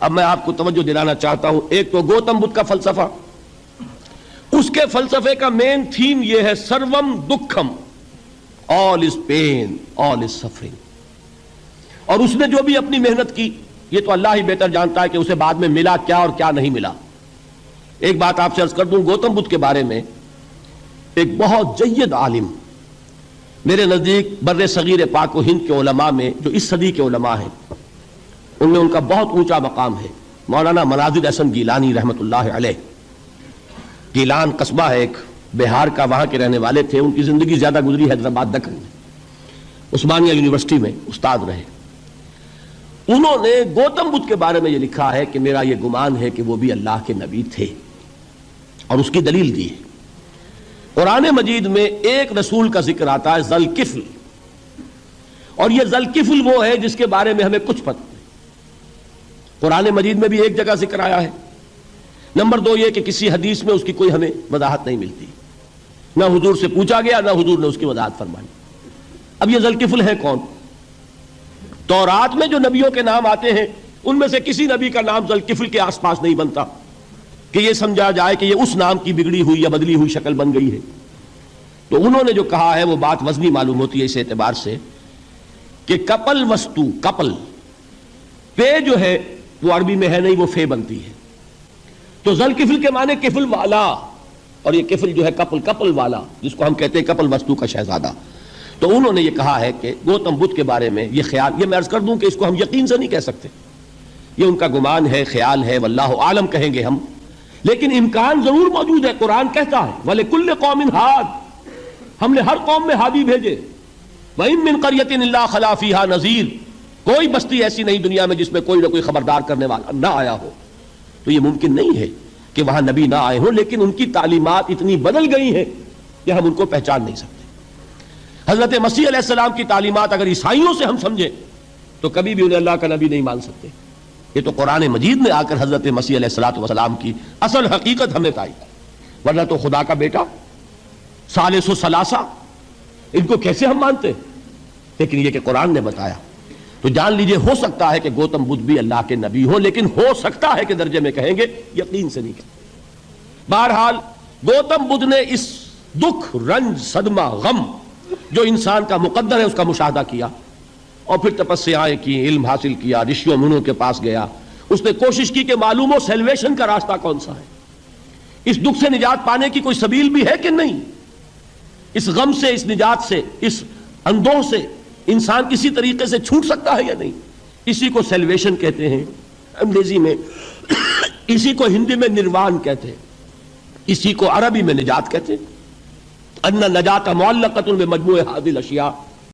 اب میں آپ کو توجہ دلانا چاہتا ہوں، ایک تو گوتم بدھ کا فلسفہ، اس کے فلسفے کا مین تھیم یہ ہے سروم دکھم، آل از پین، آل از سفرنگ. اور اس نے جو بھی اپنی محنت کی یہ تو اللہ ہی بہتر جانتا ہے کہ اسے بعد میں ملا کیا اور کیا نہیں ملا. ایک بات آپ سے عرض کر دوں گوتم بدھ کے بارے میں، ایک بہت جید عالم میرے نزدیک بر صغیر پاک و ہند کے علماء میں جو اس صدی کے علماء ہیں ان میں ان کا بہت اونچا مقام ہے، مولانا مناظر احسن گیلانی رحمۃ اللہ علیہ. گیلان قصبہ ہے ایک بہار کا، وہاں کے رہنے والے تھے. ان کی زندگی زیادہ گزری حیدرآباد دکن میں، عثمانیہ یونیورسٹی میں استاد رہے. انہوں نے گوتم بدھ کے بارے میں یہ لکھا ہے کہ میرا یہ گمان ہے کہ وہ بھی اللہ کے نبی تھے، اور اس کی دلیل دی ہے. قرآن مجید میں ایک رسول کا ذکر آتا ہے ذوالکفل، اور یہ ذوالکفل وہ ہے جس کے بارے میں ہمیں کچھ پتہ نہیں. قرآن مجید میں بھی ایک جگہ ذکر آیا ہے. نمبر دو یہ کہ کسی حدیث میں اس کی کوئی ہمیں وضاحت نہیں ملتی، نہ حضور سے پوچھا گیا نہ حضور نے اس کی وضاحت فرمائی. اب یہ ذوالکفل ہے کون؟ تورات میں جو نبیوں کے نام آتے ہیں ان میں سے کسی نبی کا نام ذوالکفل کے آس پاس نہیں بنتا کہ یہ سمجھا جائے کہ یہ اس نام کی بگڑی ہوئی یا بدلی ہوئی شکل بن گئی ہے. تو انہوں نے جو کہا ہے وہ بات وزنی معلوم ہوتی ہے اس اعتبار سے کہ کپل وستو، کپل پے جو ہے وہ عربی میں ہے نہیں، وہ فے بنتی ہے. تو ذوالکفل کے معنی کفل والا، اور یہ کفل جو ہے کپل، کپل والا جس کو ہم کہتے ہیں کپل وستو کا شہزادہ. تو انہوں نے یہ کہا ہے کہ گوتم بدھ کے بارے میں یہ خیال، یہ میں عرض کر دوں کہ اس کو ہم یقین سے نہیں کہہ سکتے، یہ ان کا گمان ہے، خیال ہے، واللہ عالم کہیں گے ہم، لیکن امکان ضرور موجود ہے. قرآن کہتا ہے وَلِكُلِّ قَوْمٍ ہاد، ہم نے ہر قوم میں ہادی بھیجے. وَإِن مِّن قَرْيَةٍ إِلَّا خَلَا فِيهَا نَذِيرٌ، کوئی بستی ایسی نہیں دنیا میں جس میں کوئی نہ کوئی خبردار کرنے والا نہ آیا ہو. تو یہ ممکن نہیں ہے کہ وہاں نبی نہ آئے ہوں، لیکن ان کی تعلیمات اتنی بدل گئی ہیں کہ ہم ان کو پہچان نہیں سکتے. حضرت مسیح علیہ السلام کی تعلیمات اگر عیسائیوں سے ہم سمجھیں تو کبھی بھی انہیں اللہ کا نبی نہیں مان سکتے. یہ تو قرآن مجید میں آ کر حضرت مسیح علیہ السلام کی اصل حقیقت ہمیں بتائی، ورنہ تو خدا کا بیٹا ثالث و ثلاثہ ان کو کیسے ہم مانتے ہیں؟ لیکن یہ کہ قرآن نے بتایا. تو جان لیجئے ہو سکتا ہے کہ گوتم بدھ بھی اللہ کے نبی ہو، لیکن ہو سکتا ہے کہ درجے میں کہیں گے، یقین سے نہیں کہیں. بہرحال گوتم بدھ نے اس دکھ، رنج، صدمہ، غم جو انسان کا مقدر ہے اس کا مشاہدہ کیا، اور پھر تپسیائیں کی، علم حاصل کیا، رشیوں منوں کے پاس گیا. اس نے کوشش کی کہ معلوم ہو سیلویشن کا راستہ کون سا ہے، اس دکھ سے نجات پانے کی کوئی سبیل بھی ہے کہ نہیں، اس غم سے، اس نجات سے، اس اندوہ سے انسان کسی طریقے سے چھوٹ سکتا ہے یا نہیں. اسی کو سیلویشن کہتے ہیں انگریزی میں، اسی کو ہندی میں نروان کہتے ہیں، اسی کو عربی میں نجات کہتے ہیں. ان نجات معلقۃ بمجموع هذه الاشیاء،